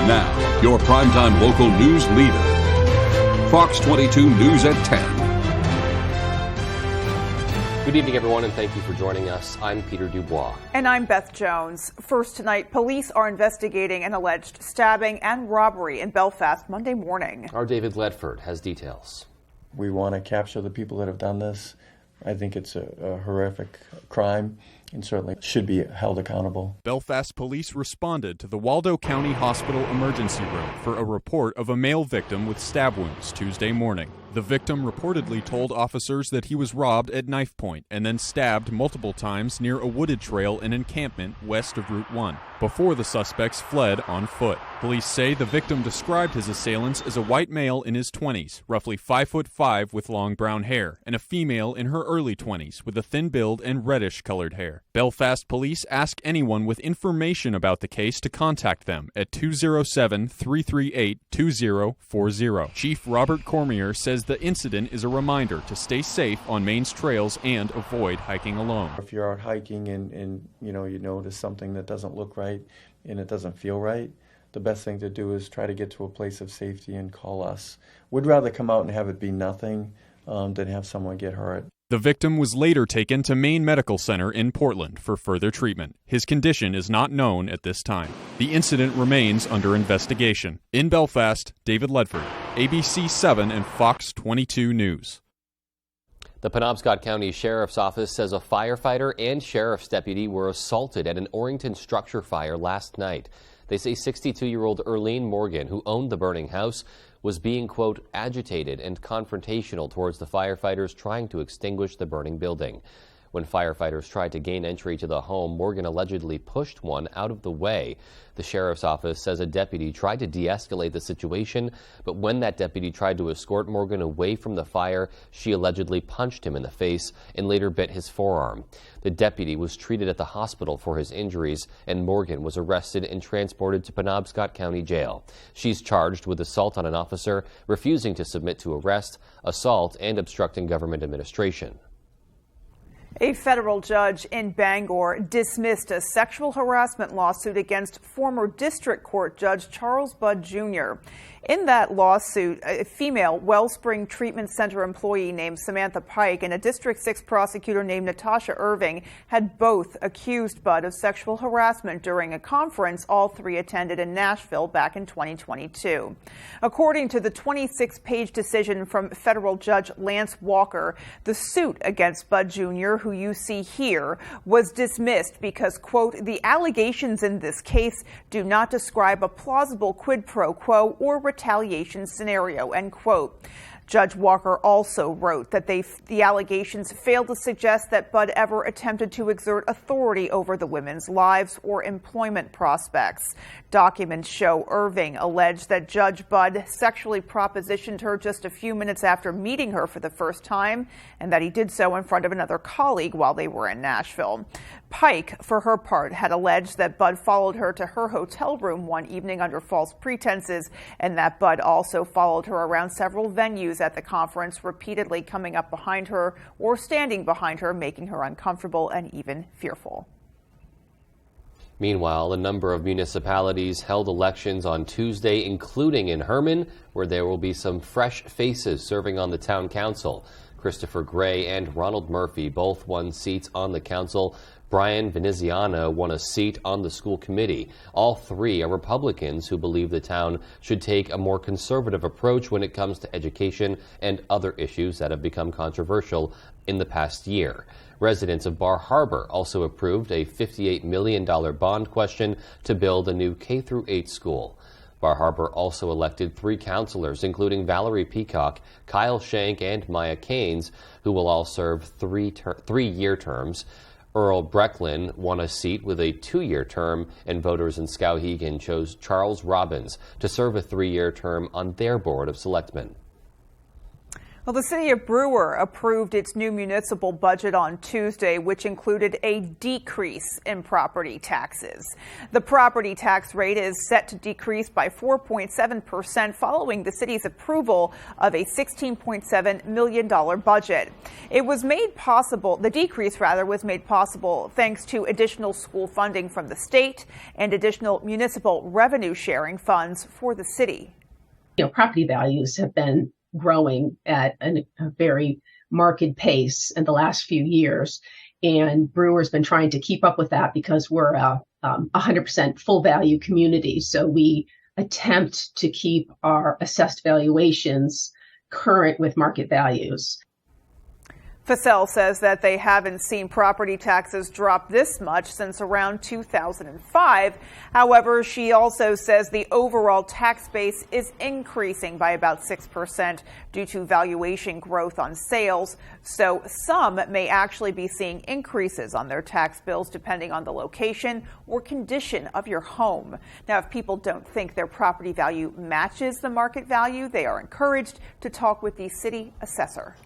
Now, your primetime local news leader, Fox 22 News at 10. Good evening, everyone, and thank you for joining us. I'm Peter Dubois. And I'm Beth Jones. First tonight, police are investigating an alleged stabbing and robbery in Belfast Monday morning. Our David Ledford has details. We want to capture the people that have done this. I think it's a horrific crime and certainly should be held accountable. Belfast police responded to the Waldo County Hospital emergency room for a report of a male victim with stab wounds Tuesday morning. The victim reportedly told officers that he was robbed at knife point and then stabbed multiple times near a wooded trail and encampment west of Route 1, before the suspects fled on foot. Police say the victim described his assailants as a white male in his 20s, roughly 5'5" with long brown hair, and a female in her early 20s with a thin build and reddish-colored hair. Belfast police ask anyone with information about the case to contact them at 207-338-2040. Chief Robert Cormier says the incident is a reminder to stay safe on Maine's trails and avoid hiking alone. If you're out hiking and you notice something that doesn't look right and it doesn't feel right, the best thing to do is try to get to a place of safety and call us. We'd rather come out and have it be nothing than have someone get hurt. The victim was later taken to Maine Medical Center in Portland for further treatment. His condition is not known at this time. The incident remains under investigation. In Belfast, David Ledford, ABC 7 and Fox 22 News. The Penobscot County Sheriff's Office says a firefighter and sheriff's deputy were assaulted at an Orrington structure fire last night. They say 62-year-old Erlene Morgan, who owned the burning house, was being, quote, agitated and confrontational towards the firefighters trying to extinguish the burning building. When firefighters tried to gain entry to the home, Morgan allegedly pushed one out of the way. The sheriff's office says a deputy tried to de-escalate the situation, but when that deputy tried to escort Morgan away from the fire, she allegedly punched him in the face and later bit his forearm. The deputy was treated at the hospital for his injuries, and Morgan was arrested and transported to Penobscot County Jail. She's charged with assault on an officer, refusing to submit to arrest, assault, and obstructing government administration. A federal judge in Bangor dismissed a sexual harassment lawsuit against former district court judge Charles Budd Jr. In that lawsuit, a female Wellspring Treatment Center employee named Samantha Pike and a District 6 prosecutor named Natasha Irving had both accused Budd of sexual harassment during a conference all three attended in Nashville back in 2022. According to the 26-page decision from federal judge Lance Walker, the suit against Budd Jr., who you see here, was dismissed because, quote, the allegations in this case do not describe a plausible quid pro quo or retaliation scenario, end quote. Judge Walker also wrote that the allegations failed to suggest that Budd ever attempted to exert authority over the women's lives or employment prospects. Documents show Irving alleged that Judge Budd sexually propositioned her just a few minutes after meeting her for the first time, and that he did so in front of another colleague while they were in Nashville. Pike, for her part, had alleged that Budd followed her to her hotel room one evening under false pretenses, and that Budd also followed her around several venues at the conference, repeatedly coming up behind her or standing behind her, making her uncomfortable and even fearful. Meanwhile, a number of municipalities held elections on Tuesday, including in Herman, where there will be some fresh faces serving on the town council. Christopher Gray and Ronald Murphy both won seats on the council. Brian Veneziano won a seat on the school committee. All three are Republicans who believe the town should take a more conservative approach when it comes to education and other issues that have become controversial in the past year. Residents of Bar Harbor also approved a $58 million bond question to build a new K-8 school. Bar Harbor also elected three councilors, including Valerie Peacock, Kyle Shank, and Maya Keynes, who will all serve three-year terms. Earl Brecklin won a seat with a 2-year term, and voters in Skowhegan chose Charles Robbins to serve a 3-year term on their Board of Selectmen. Well, the city of Brewer approved its new municipal budget on Tuesday, which included a decrease in property taxes. The property tax rate is set to decrease by 4.7% following the city's approval of a $16.7 million budget. It was made possible, the decrease rather, was made possible thanks to additional school funding from the state and additional municipal revenue sharing funds for the city. Property values have been growing at a very marked pace in the last few years. And Brewer's been trying to keep up with that because we're a 100% full value community. So we attempt to keep our assessed valuations current with market values. Fassell says that they haven't seen property taxes drop this much since around 2005. However, she also says the overall tax base is increasing by about 6% due to valuation growth on sales. So some may actually be seeing increases on their tax bills depending on the location or condition of your home. Now, if people don't think their property value matches the market value, they are encouraged to talk with the city assessor.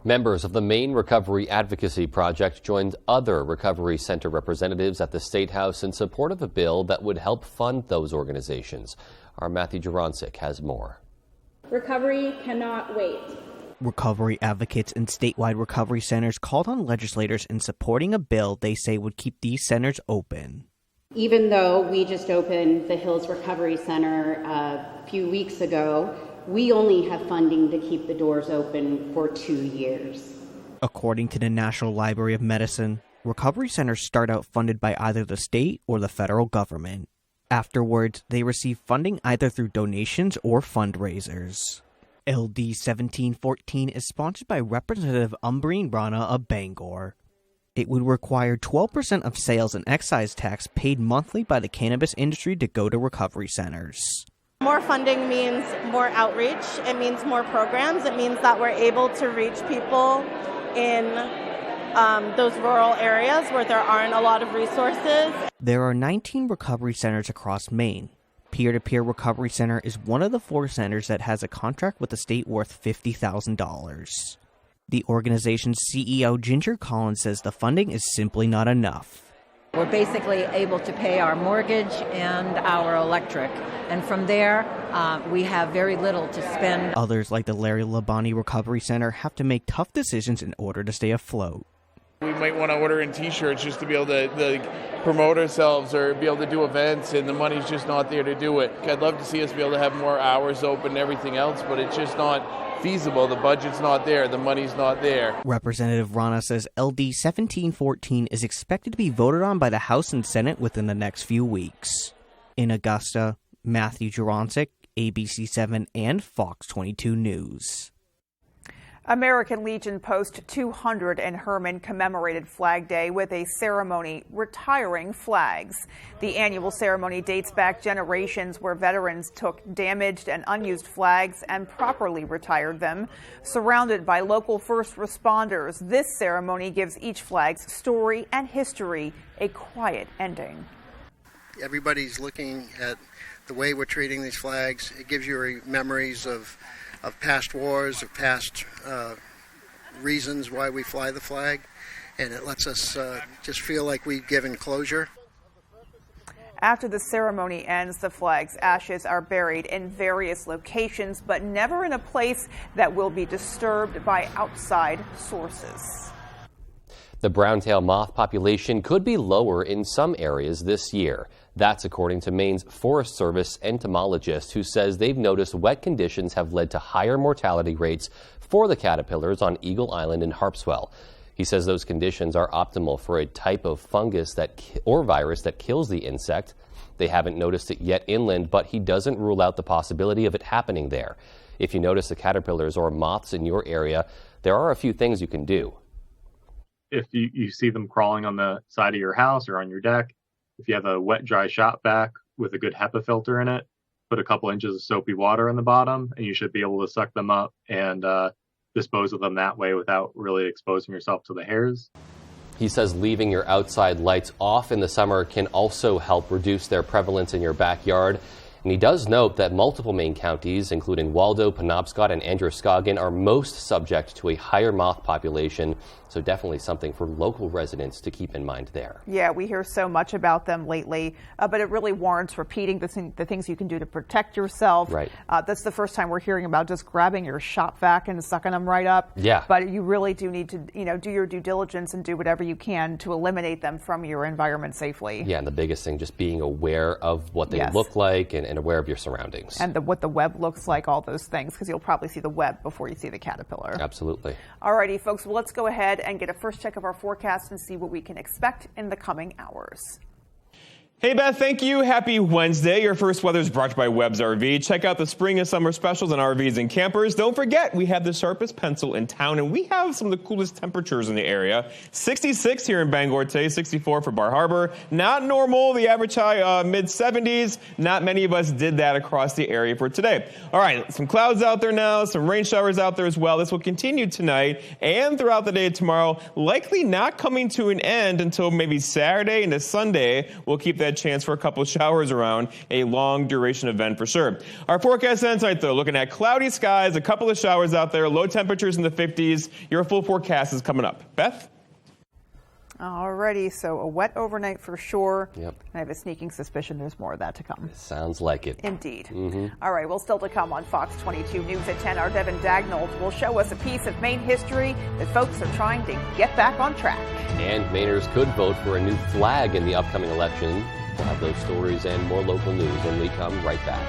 Members of the Maine Recovery Advocacy Project joined other recovery center representatives at the State House in support of a bill that would help fund those organizations. Our Matthew Jurancic has more. Recovery cannot wait. Recovery advocates and statewide recovery centers called on legislators in supporting a bill they say would keep these centers open. Even though we just opened the Hills Recovery Center a few weeks ago, we only have funding to keep the doors open for 2 years. According to the National Library of Medicine, recovery centers start out funded by either the state or the federal government. Afterwards, they receive funding either through donations or fundraisers. LD 1714 is sponsored by Representative Umbreen Rana of Bangor. It would require 12% of sales and excise tax paid monthly by the cannabis industry to go to recovery centers. More funding means more outreach. It means more programs. It means that we're able to reach people in those rural areas where there aren't a lot of resources. There are 19 recovery centers across Maine. Peer-to-Peer Recovery Center is one of the 4 centers that has a contract with the state worth $50,000. The organization's CEO, Ginger Collins, says the funding is simply not enough. We're basically able to pay our mortgage and our electric. And from there, we have very little to spend. Others, like the Larry Labonte Recovery Center, have to make tough decisions in order to stay afloat. We might want to order in T-shirts just to be able to promote ourselves or be able to do events, and the money's just not there to do it. I'd love to see us be able to have more hours open and everything else, but it's just not feasible. The budget's not there. The money's not there. Representative Rana says LD 1714 is expected to be voted on by the House and Senate within the next few weeks. In Augusta, Matthew Jurancic, ABC7 and Fox 22 News. American Legion Post 200 in Herman commemorated Flag Day with a ceremony retiring flags. The annual ceremony dates back generations where veterans took damaged and unused flags and properly retired them. Surrounded by local first responders, this ceremony gives each flag's story and history a quiet ending. Everybody's looking at the way we're treating these flags. It gives you memories of past wars, of past reasons why we fly the flag, and it lets us just feel like we've given closure. After the ceremony ends, the flag's ashes are buried in various locations, but never in a place that will be disturbed by outside sources. The brown-tail moth population could be lower in some areas this year. That's according to Maine's Forest Service entomologist, who says they've noticed wet conditions have led to higher mortality rates for the caterpillars on Eagle Island and Harpswell. He says those conditions are optimal for a type of fungus or virus that kills the insect. They haven't noticed it yet inland, but he doesn't rule out the possibility of it happening there. If you notice the caterpillars or moths in your area, there are a few things you can do. If you see them crawling on the side of your house or on your deck, if you have a wet, dry shop vac with a good HEPA filter in it, put a couple inches of soapy water in the bottom, and you should be able to suck them up and dispose of them that way without really exposing yourself to the hairs. He says leaving your outside lights off in the summer can also help reduce their prevalence in your backyard. And he does note that multiple Maine counties, including Waldo, Penobscot, and Androscoggin, are most subject to a higher moth population. So definitely something for local residents to keep in mind there. Yeah, we hear so much about them lately, but it really warrants repeating the things you can do to protect yourself. Right. That's the first time we're hearing about just grabbing your shop vac and sucking them right up. Yeah. But you really do need to, do your due diligence and do whatever you can to eliminate them from your environment safely. Yeah, and the biggest thing, just being aware of what they look like and aware of your surroundings. And what the web looks like, all those things, because you'll probably see the web before you see the caterpillar. Absolutely. All righty, folks, well, let's go ahead and get a first check of our forecast and see what we can expect in the coming hours. Hey, Beth, thank you. Happy Wednesday. Your first weather is brought to you by Webb's RV. Check out the spring and summer specials on RVs and campers. Don't forget, we have the sharpest pencil in town, and we have some of the coolest temperatures in the area. 66 here in Bangor today, 64 for Bar Harbor. Not normal. The average high mid-70s. Not many of us did that across the area for today. All right, some clouds out there now, some rain showers out there as well. This will continue tonight and throughout the day tomorrow. Likely not coming to an end until maybe Saturday into Sunday. We'll keep that chance for a couple of showers around, a long duration event for sure. Our forecast ends tonight, though, looking at cloudy skies, a couple of showers out there, low temperatures in the 50s. Your full forecast is coming up. Beth? Alrighty, so a wet overnight for sure. Yep. I have a sneaking suspicion there's more of that to come. Sounds like it. Indeed. Mm-hmm. All right, well, still to come on Fox 22 News at 10, our Devin Dagnall will show us a piece of Maine history that folks are trying to get back on track. And Mainers could vote for a new flag in the upcoming election. We'll have those stories and more local news when we come right back.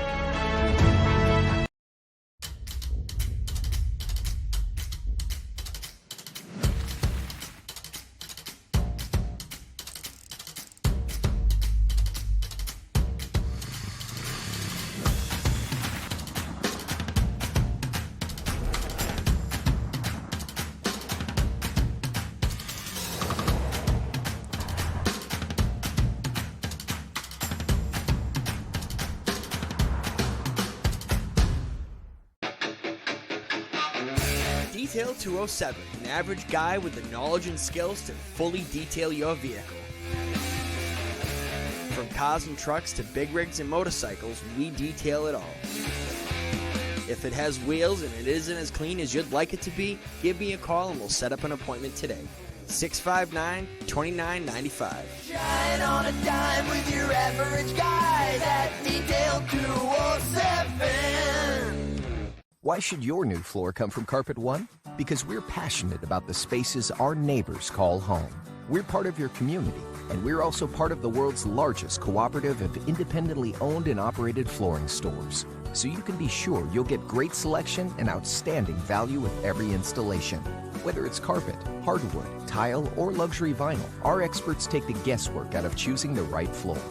Detail 207, an average guy with the knowledge and skills to fully detail your vehicle. From cars and trucks to big rigs and motorcycles, we detail it all. If it has wheels and it isn't as clean as you'd like it to be, give me a call and we'll set up an appointment today. 659-2995. Shine on a dime with your average guy at Detail 207. Why should your new floor come from Carpet One? Because we're passionate about the spaces our neighbors call home. We're part of your community, and we're also part of the world's largest cooperative of independently owned and operated flooring stores. So you can be sure you'll get great selection and outstanding value with every installation. Whether it's carpet, hardwood, tile, or luxury vinyl, our experts take the guesswork out of choosing the right floor.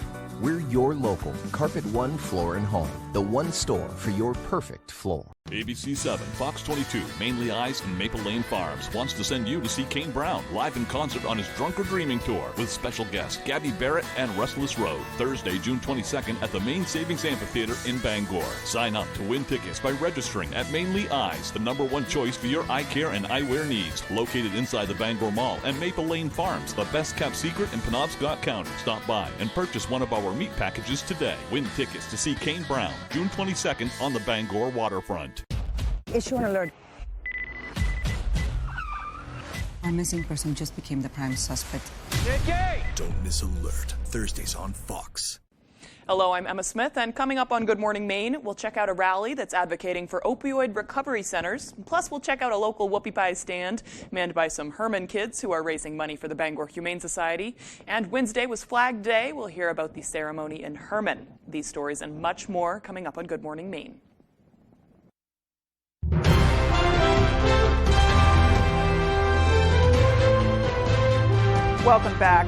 We're your local Carpet One Floor and Home, the one store for your perfect floor. ABC 7, Fox 22, Mainly Eyes and Maple Lane Farms wants to send you to see Kane Brown live in concert on his Drunk or Dreaming tour with special guests Gabby Barrett and Restless Road, Thursday, June 22nd at the Maine Savings Amphitheater in Bangor. Sign up to win tickets by registering at Mainly Eyes, the #1 choice for your eye care and eyewear needs, located inside the Bangor Mall, and Maple Lane Farms, the best kept secret in Penobscot County. Stop by and purchase one of our meat packages today. Win tickets to see Kane Brown, June 22nd on the Bangor waterfront. Issue an alert. Our missing person just became the prime suspect. Don't miss Alert, Thursdays on Fox. Hello, I'm Emma Smith, and coming up on Good Morning Maine, we'll check out a rally that's advocating for opioid recovery centers. Plus, we'll check out a local whoopie pie stand manned by some Herman kids who are raising money for the Bangor Humane Society. And Wednesday was Flag Day. We'll hear about the ceremony in Herman. These stories and much more coming up on Good Morning Maine. Welcome back.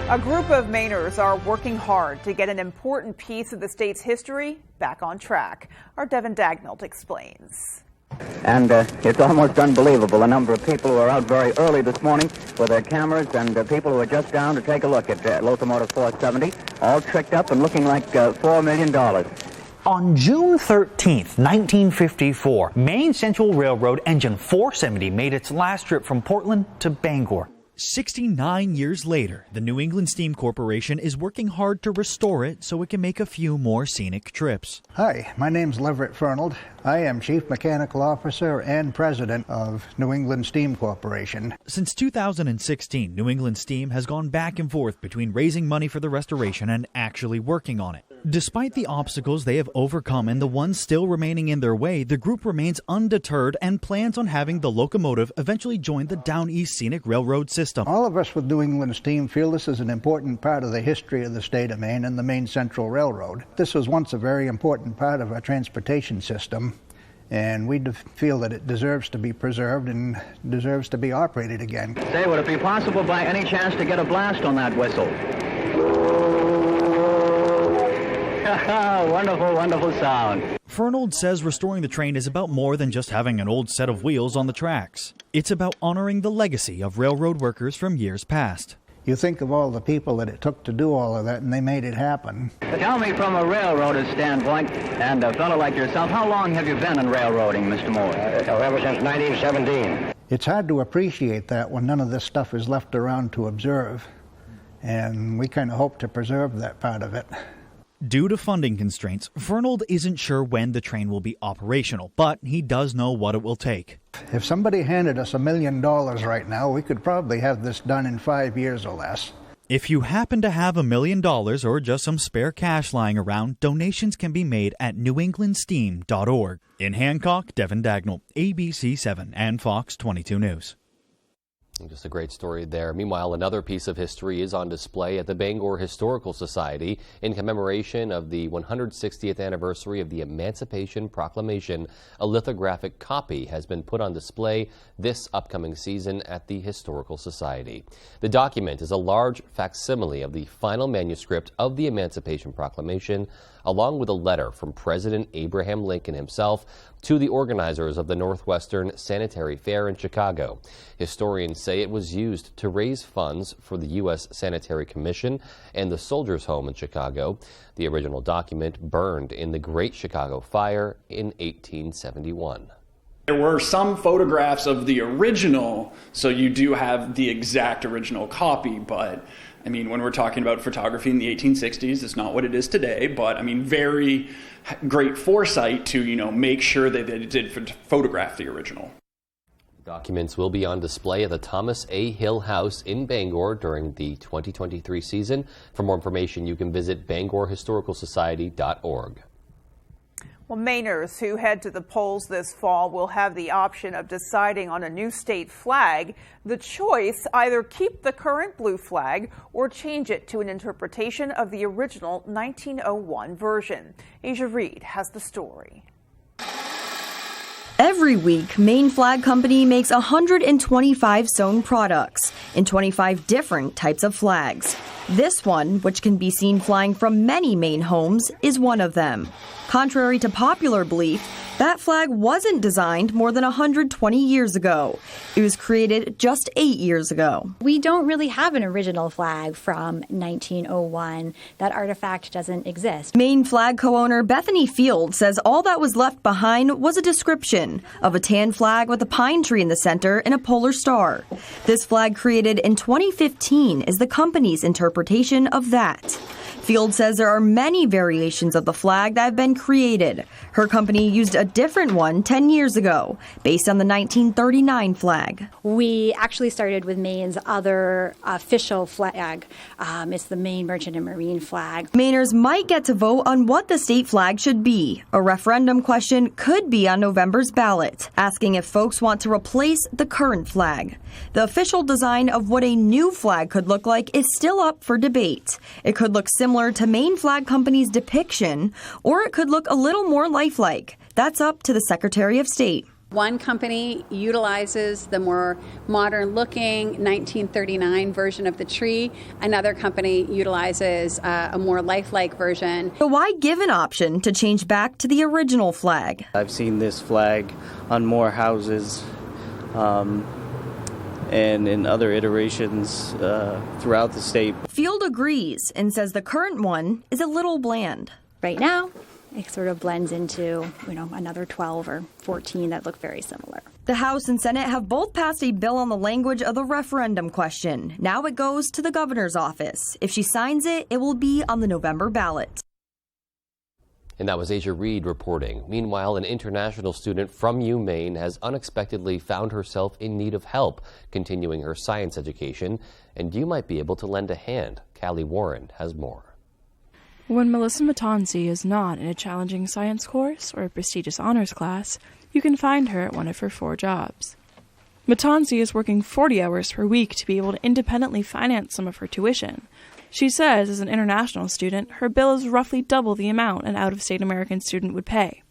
A group of Mainers are working hard to get an important piece of the state's history back on track. Our Devin Dagnall explains. And it's almost unbelievable, the number of people who are out very early this morning with their cameras and people who are just down to take a look at Locomotive 470, all tricked up and looking like $4 million. On June 13th, 1954, Maine Central Railroad engine 470 made its last trip from Portland to Bangor. 69 years later, the New England Steam Corporation is working hard to restore it so it can make a few more scenic trips. Hi, my name's Leverett Fernald. I am Chief Mechanical Officer and President of New England Steam Corporation. Since 2016, New England Steam has gone back and forth between raising money for the restoration and actually working on it. Despite the obstacles they have overcome and the ones still remaining in their way, the group remains undeterred and plans on having the locomotive eventually join the Down East Scenic Railroad system. All of us with New England Steam feel this is an important part of the history of the state of Maine and the Maine Central Railroad. This was once a very important part of our transportation system, and we feel that it deserves to be preserved and deserves to be operated again. Say, would it be possible by any chance to get a blast on that whistle? Wonderful, wonderful sound. Fernald says restoring the train is about more than just having an old set of wheels on the tracks. It's about honoring the legacy of railroad workers from years past. You think of all the people that it took to do all of that, and they made it happen. Tell me from a railroader's standpoint, and a fellow like yourself, how long have you been in railroading, Mr. Moore? Ever since 1917. It's hard to appreciate that when none of this stuff is left around to observe, and we kind of hope to preserve that part of it. Due to funding constraints, Fernald isn't sure when the train will be operational, but he does know what it will take. If somebody handed us $1 million right now, we could probably have this done in 5 years or less. If you happen to have $1 million or just some spare cash lying around, donations can be made at newenglandsteam.org. In Hancock, Devin Dagnall, ABC 7 and Fox 22 News. Just a great story there. Meanwhile, another piece of history is on display at the Bangor Historical Society in commemoration of the 160th anniversary of the Emancipation Proclamation. A lithographic copy has been put on display this upcoming season at the Historical Society. The document is a large facsimile of the final manuscript of the Emancipation Proclamation, along with a letter from President Abraham Lincoln himself to the organizers of the Northwestern Sanitary Fair in Chicago. Historians say it was used to raise funds for the U.S. Sanitary Commission and the Soldiers' Home in Chicago. The original document burned in the Great Chicago Fire in 1871. There were some photographs of the original, so you do have the exact original copy, but I mean, when we're talking about photography in the 1860s, it's not what it is today, but I mean, very great foresight to, make sure that they did photograph the original. Documents will be on display at the Thomas A. Hill House in Bangor during the 2023 season. For more information, you can visit bangorhistoricalsociety.org. Well, Mainers who head to the polls this fall will have the option of deciding on a new state flag. The choice, either keep the current blue flag or change it to an interpretation of the original 1901 version. Asia Reed has the story. Every week, Maine Flag Company makes 125 sewn products in 25 different types of flags. This one, which can be seen flying from many Maine homes, is one of them. Contrary to popular belief, that flag wasn't designed more than 120 years ago. It was created just 8 years ago. We don't really have an original flag from 1901. That artifact doesn't exist. Maine Flag co-owner Bethany Field says all that was left behind was a description of a tan flag with a pine tree in the center and a polar star. This flag, created in 2015, is the company's interpretation of that. Field says there are many variations of the flag that have been created. Her company used a different one 10 years ago, based on the 1939 flag. We actually started with Maine's other official flag. It's the Maine Merchant and Marine flag. Mainers might get to vote on what the state flag should be. A referendum question could be on November's ballot, asking if folks want to replace the current flag. The official design of what a new flag could look like is still up for debate. It could look similar to Maine Flag Company's depiction, or it could look a little more lifelike. That's up to the Secretary of State. One company utilizes the more modern-looking 1939 version of the tree. Another company utilizes a more lifelike version. So why give an option to change back to the original flag? I've seen this flag on more houses and in other iterations throughout the state. Field agrees and says the current one is a little bland. Right now, it sort of blends into, another 12 or 14 that look very similar. The House and Senate have both passed a bill on the language of the referendum question. Now it goes to the governor's office. If she signs it, it will be on the November ballot. And that was Asia Reed reporting. Meanwhile, an international student from UMaine has unexpectedly found herself in need of help continuing her science education, and you might be able to lend a hand. Callie Warren has more. When Melissa Matanzi is not in a challenging science course or a prestigious honors class, you can find her at one of her 4 jobs. Matanzi is working 40 hours per week to be able to independently finance some of her tuition. She says as an international student, her bill is roughly double the amount an out-of-state American student would pay.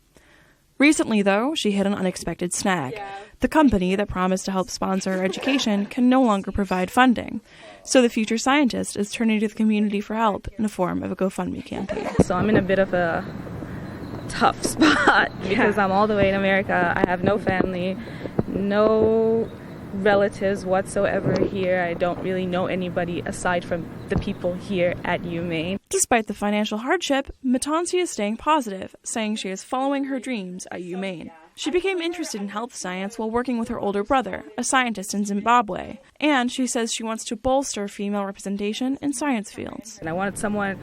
Recently, though, she hit an unexpected snag. The company that promised to help sponsor her education can no longer provide funding. So the future scientist is turning to the community for help in the form of a GoFundMe campaign. So I'm in a bit of a tough spot because I'm all the way in America. I have no family, no relatives whatsoever here. I don't really know anybody aside from the people here at UMaine. Despite the financial hardship, Matanzi is staying positive, saying she is following her dreams at UMaine. She became interested in health science while working with her older brother, a scientist in Zimbabwe, and she says she wants to bolster female representation in science fields. And I wanted someone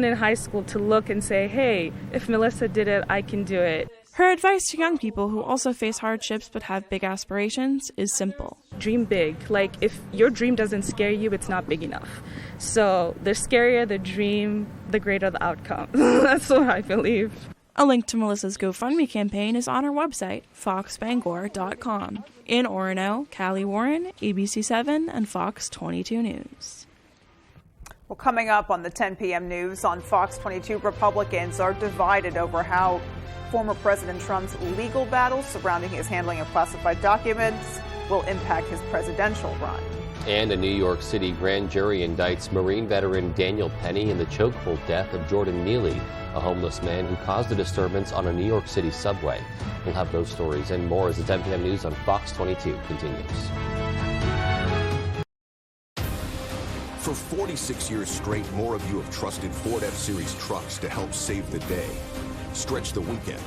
in high school to look and say, hey, if Melissa did it, I can do it. Her advice to young people who also face hardships but have big aspirations is simple. Dream big. Like, if your dream doesn't scare you, it's not big enough. So the scarier the dream, the greater the outcome. That's what I believe. A link to Melissa's GoFundMe campaign is on her website, foxbangor.com. In Orono, Callie Warren, ABC7 and Fox 22 News. Well, coming up on the 10 p.m. news on Fox 22, Republicans are divided over how former President Trump's legal battles surrounding his handling of classified documents will impact his presidential run. And a New York City grand jury indicts Marine veteran Daniel Penny in the chokehold death of Jordan Neely, a homeless man who caused a disturbance on a New York City subway. We'll have those stories and more as the 10 p.m. news on Fox 22 continues. For 46 years straight, more of you have trusted Ford F-Series trucks to help save the day. Stretch the weekend,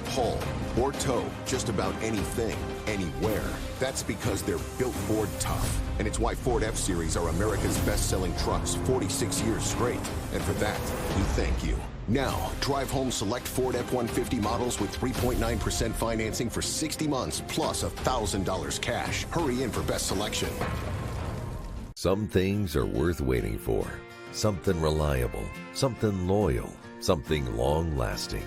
haul, or tow just about anything, anywhere. That's because they're built Ford tough. And it's why Ford F-Series are America's best-selling trucks 46 years straight. And for that, we thank you. Now, drive home select Ford F-150 models with 3.9% financing for 60 months plus $1,000 cash. Hurry in for best selection. Some things are worth waiting for. Something reliable, something loyal, something long-lasting.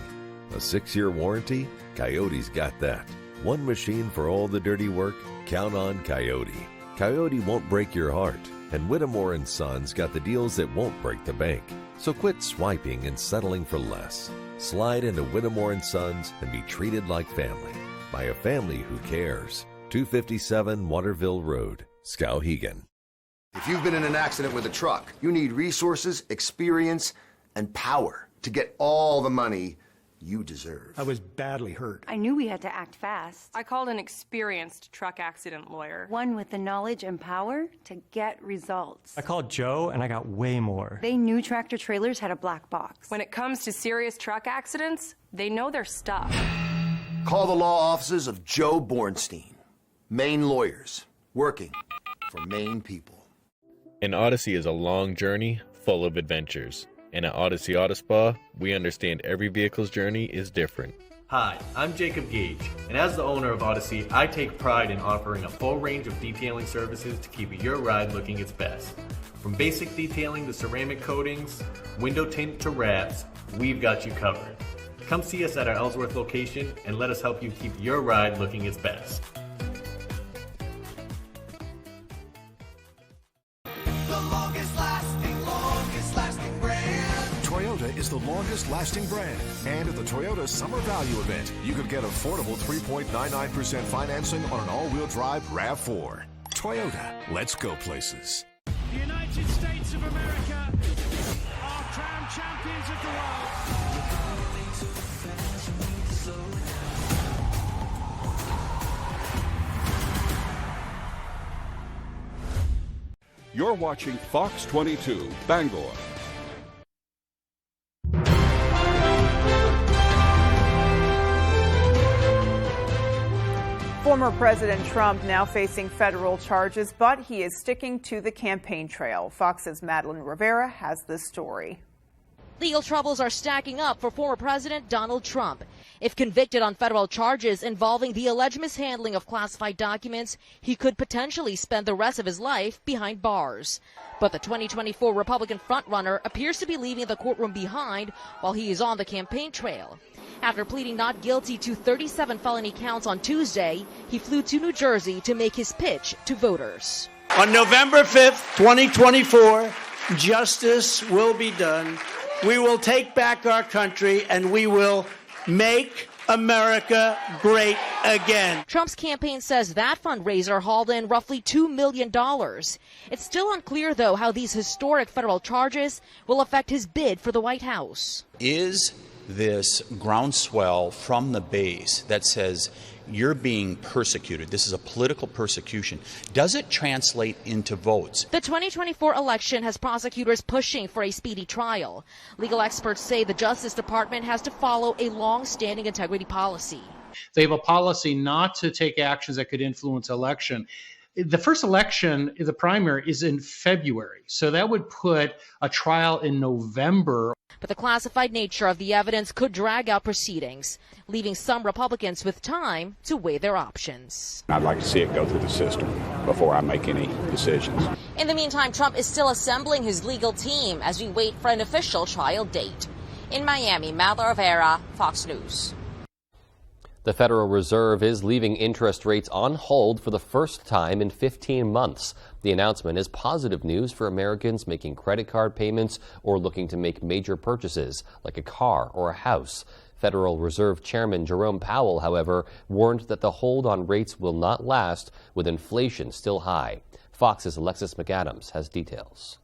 A 6-year warranty? Coyote's got that. One machine for all the dirty work? Count on Coyote. Coyote won't break your heart, and Whittemore & Sons got the deals that won't break the bank. So quit swiping and settling for less. Slide into Whittemore & Sons and be treated like family by a family who cares. 257 Waterville Road, Skowhegan. If you've been in an accident with a truck, you need resources, experience, and power to get all the money you deserve. I was badly hurt. I knew we had to act fast. I called an experienced truck accident lawyer. One with the knowledge and power to get results. I called Joe and I got way more. They knew tractor trailers had a black box. When it comes to serious truck accidents, they know their stuff. Call the law offices of Joe Bornstein. Maine lawyers, working for Maine people. An Odyssey is a long journey full of adventures. And at Odyssey Auto Spa, we understand every vehicle's journey is different. Hi, I'm Jacob Gage, and as the owner of Odyssey, I take pride in offering a full range of detailing services to keep your ride looking its best. From basic detailing to ceramic coatings, window tint to wraps, we've got you covered. Come see us at our Ellsworth location and let us help you keep your ride looking its best. Toyota is the longest lasting brand. And at the Toyota Summer Value Event, you could get affordable 3.99% financing on an all-wheel drive RAV4. Toyota, let's go places. The United States of America are crowned champions of the world. You're watching Fox 22, Bangor. Former President Trump now facing federal charges, but he is sticking to the campaign trail. Fox's Madeline Rivera has this story. Legal troubles are stacking up for former President Donald Trump. If convicted on federal charges involving the alleged mishandling of classified documents, he could potentially spend the rest of his life behind bars. But the 2024 Republican frontrunner appears to be leaving the courtroom behind while he is on the campaign trail. After pleading not guilty to 37 felony counts on Tuesday, he flew to New Jersey to make his pitch to voters. On November 5th, 2024, justice will be done. We will take back our country and we will make America great again. Trump's campaign says that fundraiser hauled in roughly $2 million. It's still unclear, though, how these historic federal charges will affect his bid for the White House. Is this groundswell from the base that says you're being persecuted, this is a political persecution, does it translate into votes? The 2024 election has prosecutors pushing for a speedy trial. Legal experts say the Justice Department has to follow a long-standing integrity policy. They have a policy not to take actions that could influence election. The first election, the primary, is in February, so that would put a trial in November. But the classified nature of the evidence could drag out proceedings, leaving some Republicans with time to weigh their options. I'd like to see it go through the system before I make any decisions. In the meantime, Trump is still assembling his legal team as we wait for an official trial date. In Miami, Madeline Rivera, Fox News. The Federal Reserve is leaving interest rates on hold for the first time in 15 months. The announcement is positive news for Americans making credit card payments or looking to make major purchases like a car or a house. Federal Reserve Chairman Jerome Powell, however, warned that the hold on rates will not last with inflation still high. Fox's Alexis McAdams has details.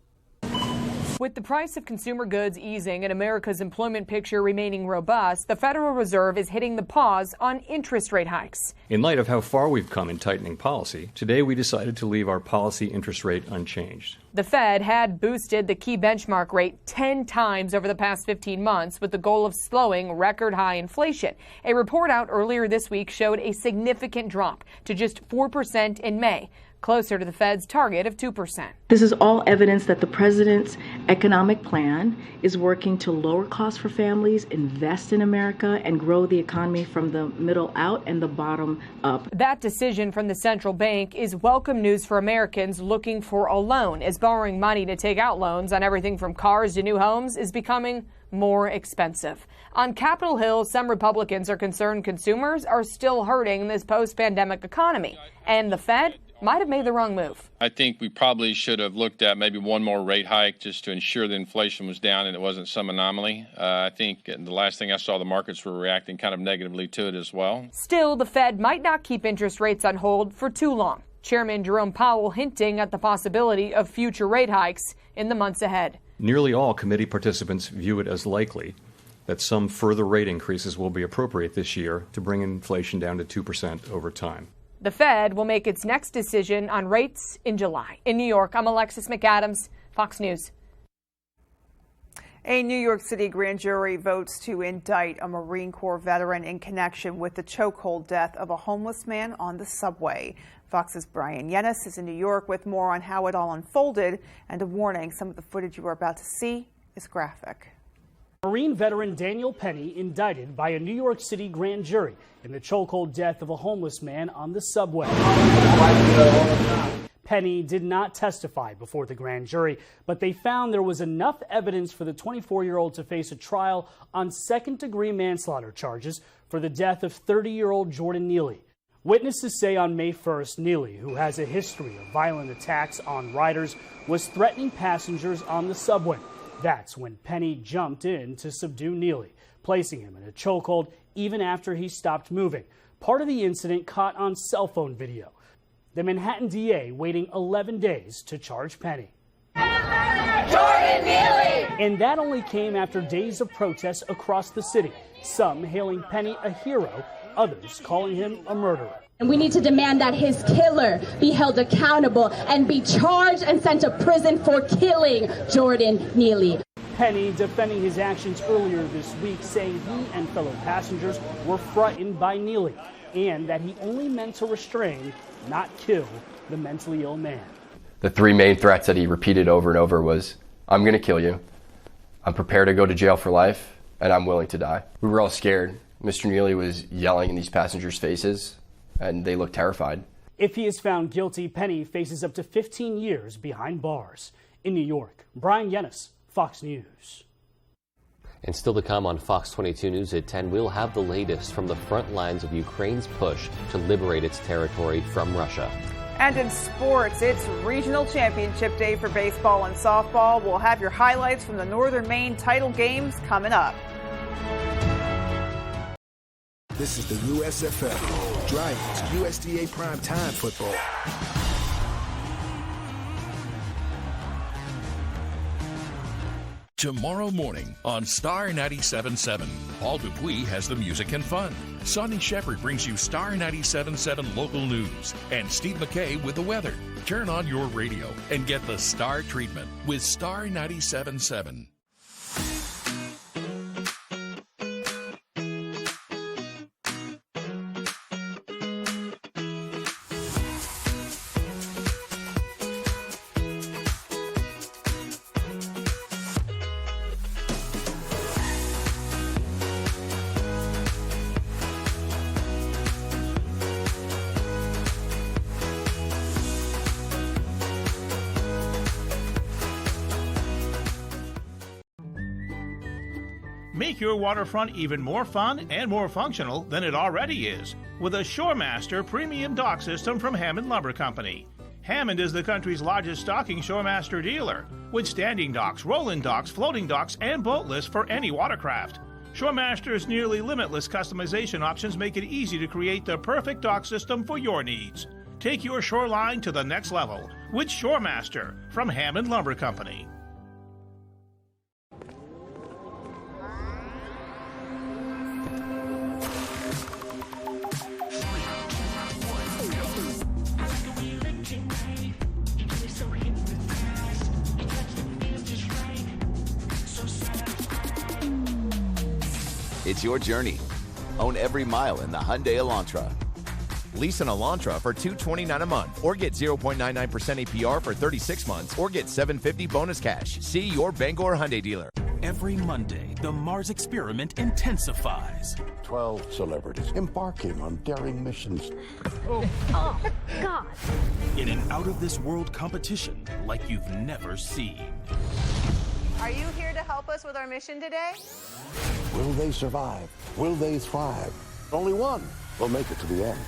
With the price of consumer goods easing and America's employment picture remaining robust, the Federal Reserve is hitting the pause on interest rate hikes. In light of how far we've come in tightening policy, today we decided to leave our policy interest rate unchanged. The Fed had boosted the key benchmark rate 10 times over the past 15 months with the goal of slowing record high inflation. A report out earlier this week showed a significant drop to just 4% in May, closer to the Fed's target of 2%. This is all evidence that the president's economic plan is working to lower costs for families, invest in America, and grow the economy from the middle out and the bottom up. That decision from the central bank is welcome news for Americans looking for a loan, as borrowing money to take out loans on everything from cars to new homes is becoming more expensive. On Capitol Hill, some Republicans are concerned consumers are still hurting this post-pandemic economy, and the Fed might have made the wrong move. I think we probably should have looked at maybe one more rate hike just to ensure that inflation was down and it wasn't some anomaly. I think the last thing I saw, the markets were reacting kind of negatively to it as well. Still, the Fed might not keep interest rates on hold for too long. Chairman Jerome Powell hinting at the possibility of future rate hikes in the months ahead. Nearly all committee participants view it as likely that some further rate increases will be appropriate this year to bring inflation down to 2% over time. The Fed will make its next decision on rates in July. In New York, I'm Alexis McAdams, Fox News. A New York City grand jury votes to indict a Marine Corps veteran in connection with the chokehold death of a homeless man on the subway. Fox's Brian Yennis is in New York with more on how it all unfolded and a warning. Some of the footage you are about to see is graphic. Marine veteran Daniel Penny indicted by a New York City grand jury in the chokehold death of a homeless man on the subway. Penny did not testify before the grand jury, but they found there was enough evidence for the 24-year-old to face a trial on second-degree manslaughter charges for the death of 30-year-old Jordan Neely. Witnesses say on May 1st, Neely, who has a history of violent attacks on riders, was threatening passengers on the subway. That's when Penny jumped in to subdue Neely, placing him in a chokehold even after he stopped moving. Part of the incident caught on cell phone video. The Manhattan DA waiting 11 days to charge Penny. Jordan Neely! And that only came after days of protests across the city, some hailing Penny a hero, others calling him a murderer. And we need to demand that his killer be held accountable and be charged and sent to prison for killing Jordan Neely. Penny defending his actions earlier this week, saying he and fellow passengers were frightened by Neely. and that he only meant to restrain, not kill, the mentally ill man. The three main threats that he repeated over and over was, I'm going to kill you, I'm prepared to go to jail for life, and I'm willing to die. We were all scared. Mr. Neely was yelling in these passengers' faces, and they looked terrified. If he is found guilty, Penny faces up to 15 years behind bars. In New York, Brian Yennis, Fox News. And still to come on Fox 22 News at 10, we'll have the latest from the front lines of Ukraine's push to liberate its territory from Russia. And in sports, it's Regional Championship Day for baseball and softball. We'll have your highlights from the Northern Maine title games coming up. This is the USFL Dragons USDA Primetime Football. Tomorrow morning on Star 97.7, Paul Dupuis has the music and fun. Sonny Shepard brings you Star 97.7 local news. And Steve McKay with the weather. Turn on your radio and get the Star treatment with Star 97.7. Make your waterfront even more fun and more functional than it already is with a ShoreMaster premium dock system from Hammond Lumber Company. Hammond is the country's largest stocking ShoreMaster dealer, with standing docks, rolling docks, floating docks, and boat lists for any watercraft. ShoreMaster's nearly limitless customization options make it easy to create the perfect dock system for your needs. Take your shoreline to the next level with ShoreMaster from Hammond Lumber Company. It's your journey. Own every mile in the Hyundai Elantra. Lease an Elantra for $229 a month or get 0.99% APR for 36 months or get $750 bonus cash. See your Bangor Hyundai dealer. Every Monday, the Mars experiment intensifies. 12 celebrities embarking on daring missions. Oh, God. In an out-of-this-world competition like you've never seen. Are you here to help us with our mission today? Will they survive? Will they thrive? Only one will make it to the end.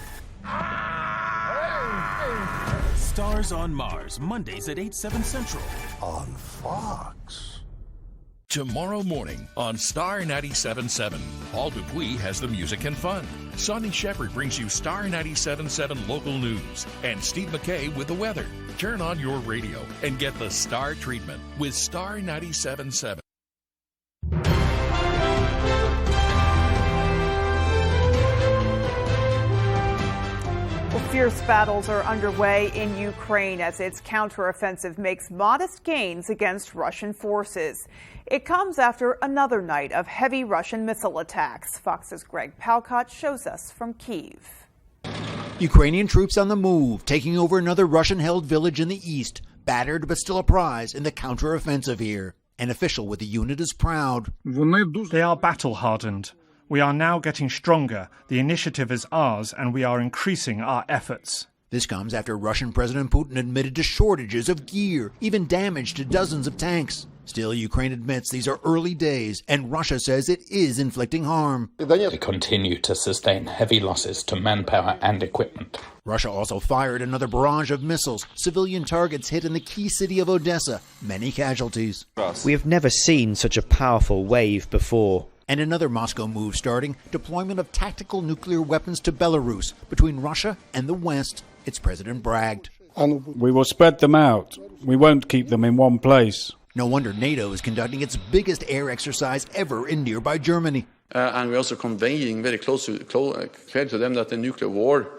Stars on Mars, Mondays at 8, 7 Central. On Fox. Tomorrow morning on Star 97.7, Paul Dupuis has the music and fun. Sonny Shepard brings you Star 97.7 local news. And Steve McKay with the weather. Turn on your radio and get the Star treatment with Star 97.7. Fierce battles are underway in Ukraine as its counteroffensive makes modest gains against Russian forces. It comes after another night of heavy Russian missile attacks. Fox's Greg Palcott shows us from Kyiv. Ukrainian troops on the move, taking over another Russian-held village in the east, battered but still a prize in the counteroffensive here. An official with the unit is proud. They are battle-hardened. We are now getting stronger. The initiative is ours, and we are increasing our efforts. This comes after Russian President Putin admitted to shortages of gear, even damage to dozens of tanks. Still, Ukraine admits these are early days, and Russia says it is inflicting harm. They continue to sustain heavy losses to manpower and equipment. Russia also fired another barrage of missiles. Civilian targets hit in the key city of Odessa. Many casualties. We have never seen such a powerful wave before. And another Moscow move starting, deployment of tactical nuclear weapons to Belarus between Russia and the West. Its president bragged. And we will spread them out. We won't keep them in one place. No wonder NATO is conducting its biggest air exercise ever in nearby Germany. And we're also conveying very clear to them that the nuclear war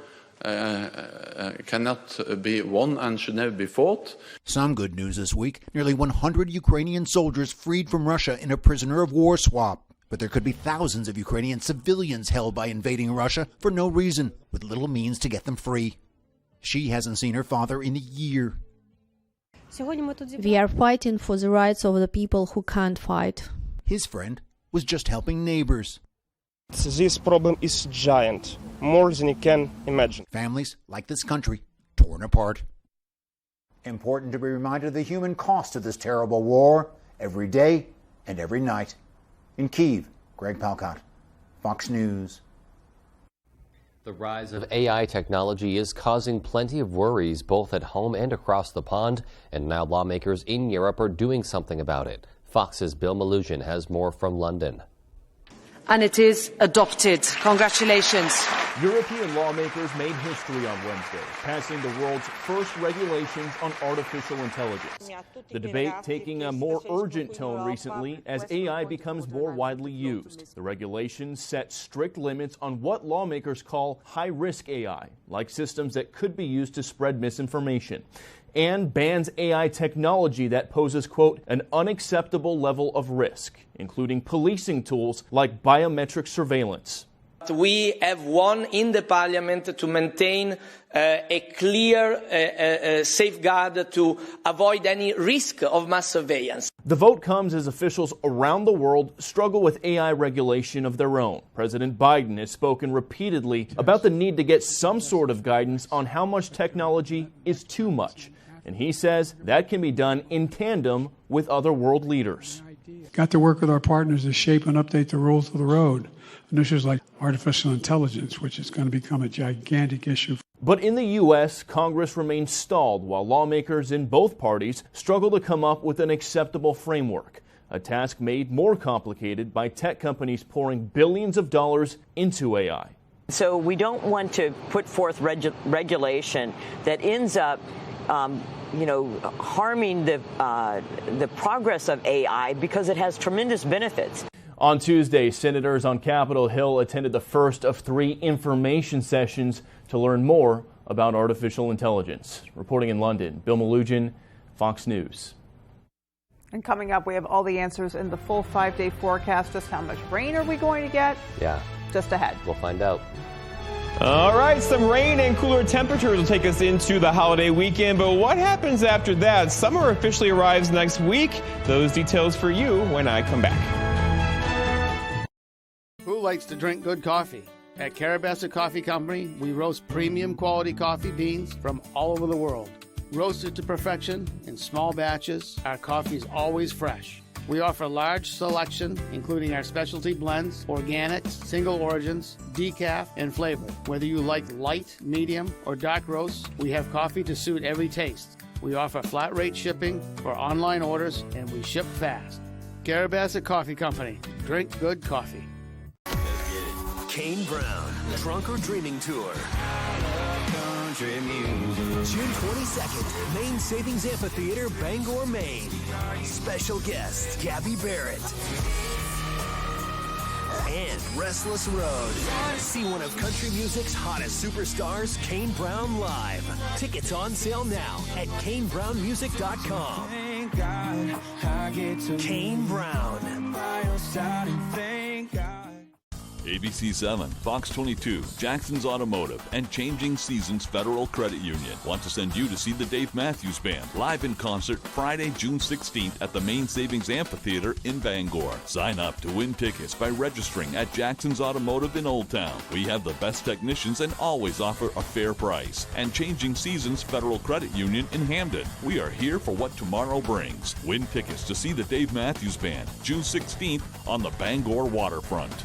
cannot be won and should never be fought. Some good news this week. Nearly 100 Ukrainian soldiers freed from Russia in a prisoner of war swap. But there could be thousands of Ukrainian civilians held by invading Russia for no reason, with little means to get them free. She hasn't seen her father in a year. We are fighting for the rights of the people who can't fight. His friend was just helping neighbors. This problem is giant, more than you can imagine. Families like this country torn apart. Important to be reminded of the human cost of this terrible war every day and every night. In Kyiv, Greg Palcott, Fox News. The rise of AI technology is causing plenty of worries both at home and across the pond, and now lawmakers in Europe are doing something about it. Fox's Bill Malusian has more from London. And it is adopted. Congratulations. European lawmakers made history on Wednesday, passing the world's first regulations on artificial intelligence. The debate taking a more urgent tone recently as AI becomes more widely used. The regulations set strict limits on what lawmakers call high-risk AI, like systems that could be used to spread misinformation, and bans AI technology that poses, quote, an unacceptable level of risk, including policing tools like biometric surveillance. We have won in the parliament to maintain a clear safeguard to avoid any risk of mass surveillance. The vote comes as officials around the world struggle with AI regulation of their own. President Biden has spoken repeatedly about the need to get some sort of guidance on how much technology is too much. And he says that can be done in tandem with other world leaders. Got to work with our partners to shape and update the rules of the road. And issues like artificial intelligence, which is going to become a gigantic issue. But in the U.S., Congress remains stalled while lawmakers in both parties struggle to come up with an acceptable framework, a task made more complicated by tech companies pouring billions of dollars into AI. So we don't want to put forth regulation that ends up harming the progress of AI because it has tremendous benefits. On Tuesday, senators on Capitol Hill attended the first of 3 information sessions to learn more about artificial intelligence. Reporting in London, Bill Malusian, Fox News. And coming up, we have all the answers in the full 5-day forecast. Just how much rain are we going to get? Yeah. Just ahead. We'll find out. All right, some rain and cooler temperatures will take us into the holiday weekend, but what happens after that? Summer officially arrives next week. Those details for you when I come back. Who likes to drink good coffee? At Carabassa Coffee Company, we roast premium quality coffee beans from all over the world. Roasted to perfection in small batches, our coffee is always fresh. We offer a large selection, including our specialty blends, organics, single origins, decaf, and flavor. Whether you like light, medium, or dark roasts, we have coffee to suit every taste. We offer flat rate shipping for online orders, and we ship fast. Carabassa Coffee Company. Drink good coffee. Kane Brown, Drunk or Dreaming Tour. June 22nd, Maine Savings Amphitheater, Bangor, Maine. Special guest, Gabby Barrett. And Restless Road. See one of country music's hottest superstars, Kane Brown, live. Tickets on sale now at KaneBrownMusic.com. Kane Brown. ABC 7, Fox 22, Jackson's Automotive, and Changing Seasons Federal Credit Union want to send you to see the Dave Matthews Band live in concert Friday, June 16th at the Maine Savings Amphitheater in Bangor. Sign up to win tickets by registering at Jackson's Automotive in Old Town. We have the best technicians and always offer a fair price. And Changing Seasons Federal Credit Union in Hamden. We are here for what tomorrow brings. Win tickets to see the Dave Matthews Band June 16th on the Bangor waterfront.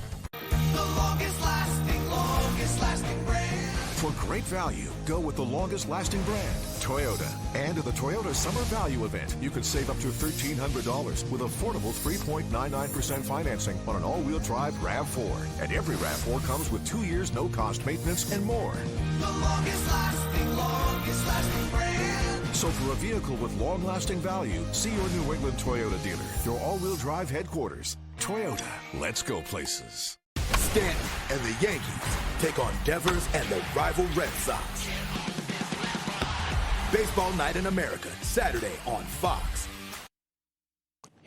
For great value, go with the longest lasting brand, Toyota. And at the Toyota Summer Value Event, you can save up to $1,300 with affordable 3.99% financing on an all-wheel drive RAV4. And every RAV4 comes with 2 years no-cost maintenance and more. The longest lasting brand. So for a vehicle with long-lasting value, see your New England Toyota dealer, your all-wheel drive headquarters. Toyota, let's go places. Stanton and the Yankees take on Devers and the rival Red Sox. Baseball Night in America, Saturday on Fox.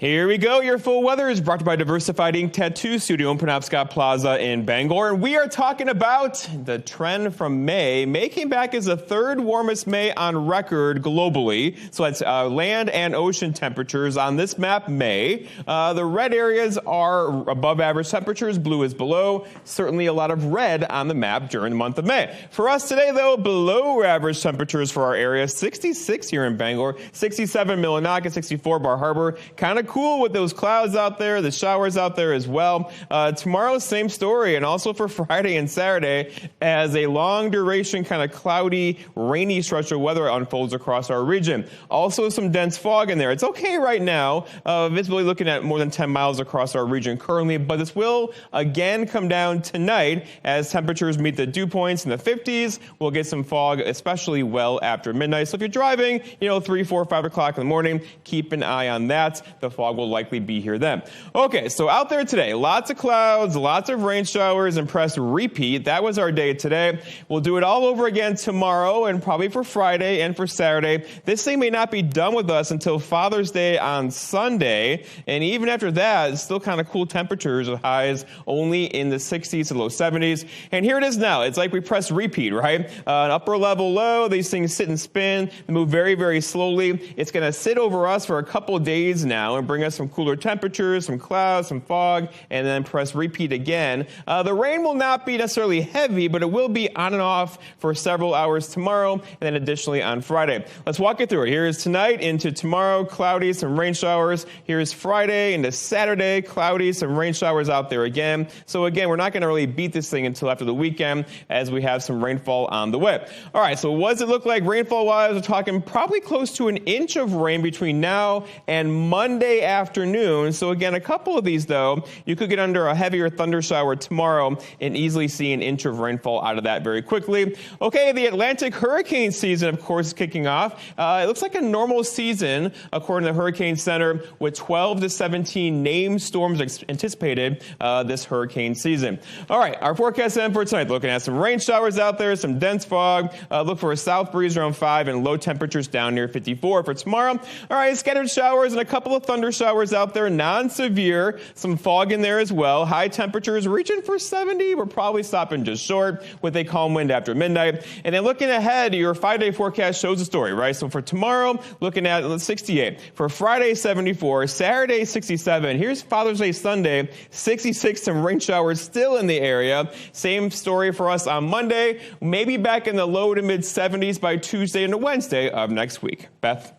Here we go. Your full weather is brought to you by Diversified Ink Tattoo Studio in Penobscot Plaza in Bangor. And we are talking about the trend from May. May came back as the third warmest May on record globally. So that's land and ocean temperatures on this map, May. The red areas are above average temperatures. Blue is below. Certainly a lot of red on the map during the month of May. For us today, though, below average temperatures for our area. 66 here in Bangor, 67 Millinocket, 64 Bar Harbor. Kind of cool with those clouds out there, the showers out there as well. Tomorrow, same story, and also for Friday and Saturday as a long duration kind of cloudy, rainy stretch of weather unfolds across our region. Also some dense fog in there. It's okay right now, visibility looking at more than 10 miles across our region currently, but this will again come down tonight as temperatures meet the dew points in the 50s. We'll get some fog, especially well after midnight. So if you're driving, 3, 4, 5 o'clock in the morning, keep an eye on that. The fog will likely be here then. Okay, so out there today, lots of clouds, lots of rain showers, and press repeat. That was our day today. We'll do it all over again tomorrow and probably for Friday and for Saturday. This thing may not be done with us until Father's Day on Sunday. And even after that, it's still kind of cool temperatures with highs only in the 60s to low 70s. And here it is now. It's like we press repeat, right? An upper level low. These things sit and spin. They move very, very slowly. It's going to sit over us for a couple of days now and bring us some cooler temperatures, some clouds, some fog, and then press repeat again. The rain will not be necessarily heavy, but it will be on and off for several hours tomorrow, and then additionally on Friday. Let's walk it through. Here is tonight into tomorrow, cloudy, some rain showers. Here's Friday into Saturday, cloudy, some rain showers out there again. So again, we're not going to really beat this thing until after the weekend as we have some rainfall on the way. All right, so what does it look like rainfall-wise? We're talking probably close to an inch of rain between now and Monday afternoon. So again, a couple of these, though, you could get under a heavier thunder shower tomorrow and easily see an inch of rainfall out of that very quickly. Okay, the Atlantic hurricane season, of course, is kicking off. It looks like a normal season, according to the Hurricane Center, with 12 to 17 named storms anticipated this hurricane season. All right, our forecast then for tonight, looking at some rain showers out there, some dense fog. Look for a south breeze around 5 and low temperatures down near 54 for tomorrow. All right, scattered showers and a couple of thunder showers out there, non-severe. Some fog in there as well. High temperatures reaching for 70. We're probably stopping just short with a calm wind after midnight. And then looking ahead, your 5-day forecast shows the story, right? So for tomorrow, looking at 68. For Friday, 74. Saturday, 67. Here's Father's Day Sunday, 66. Some rain showers still in the area. Same story for us on Monday. Maybe back in the low to mid 70s by Tuesday into Wednesday of next week. Beth?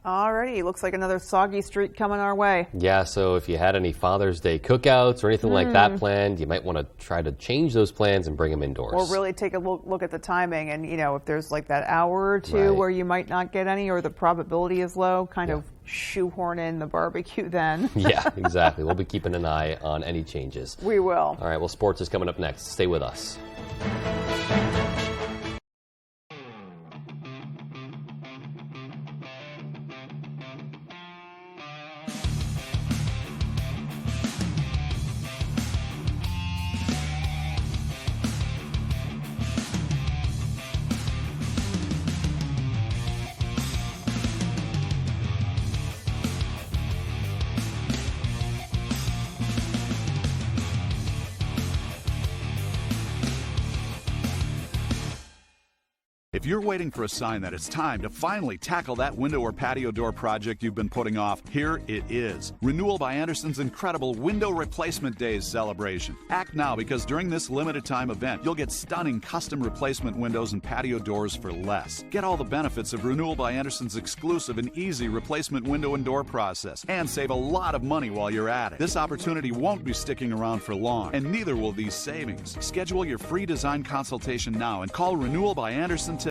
Alrighty, looks like another soggy streak coming our way. Yeah, so if you had any Father's Day cookouts or anything like that planned, you might want to try to change those plans and bring them indoors. Or really take a look at the timing and, if there's like that hour or two where you might not get any or the probability is low, kind of shoehorn in the barbecue then. Yeah, exactly. We'll be keeping an eye on any changes. We will. All right, well, sports is coming up next. Stay with us. If you're waiting for a sign that it's time to finally tackle that window or patio door project you've been putting off, here it is. Renewal by Anderson's incredible Window Replacement Days celebration. Act now because during this limited time event, you'll get stunning custom replacement windows and patio doors for less. Get all the benefits of Renewal by Anderson's exclusive and easy replacement window and door process and save a lot of money while you're at it. This opportunity won't be sticking around for long, and neither will these savings. Schedule your free design consultation now and call Renewal by Anderson today.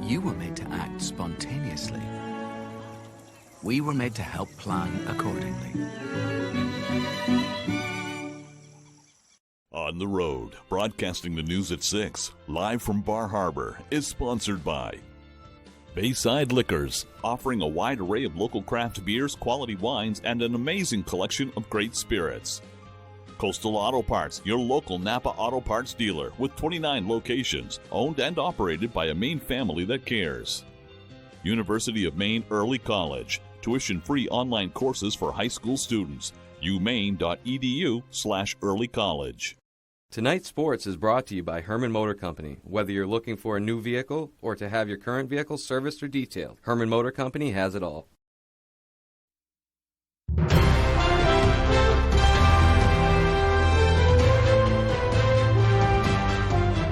You were made to act spontaneously. We were made to help plan accordingly. On the Road, broadcasting the news at 6, live from Bar Harbor, is sponsored by Bayside Liquors, offering a wide array of local craft beers, quality wines, and an amazing collection of great spirits. Coastal Auto Parts, your local Napa Auto Parts dealer with 29 locations, owned and operated by a Maine family that cares. University of Maine Early College, tuition-free online courses for high school students. umaine.edu/earlycollege. Tonight's Sports is brought to you by Herman Motor Company. Whether you're looking for a new vehicle or to have your current vehicle serviced or detailed, Herman Motor Company has it all.